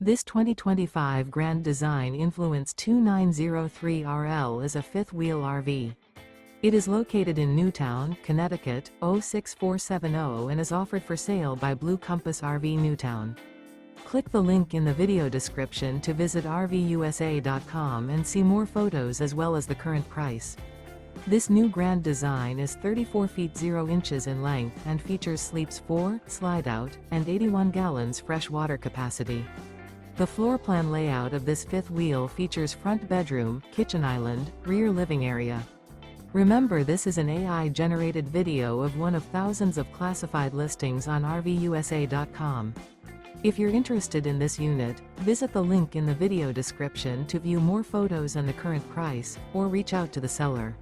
This 2025 Grand Design Influence 2903RL is a fifth-wheel RV. It is located in Newtown, Connecticut, 06470 and is offered for sale by Blue Compass RV Newtown. Click the link in the video description to visit RVUSA.com and see more photos as well as the current price. This new Grand Design is 34 feet 0 inches in length and features sleeps 4, slide-out, and 81 gallons fresh water capacity. The floor plan layout of this fifth wheel features front bedroom, kitchen island, rear living area. Remember, this is an AI-generated video of one of thousands of classified listings on RVUSA.com. If you're interested in this unit, visit the link in the video description to view more photos and the current price, or reach out to the seller.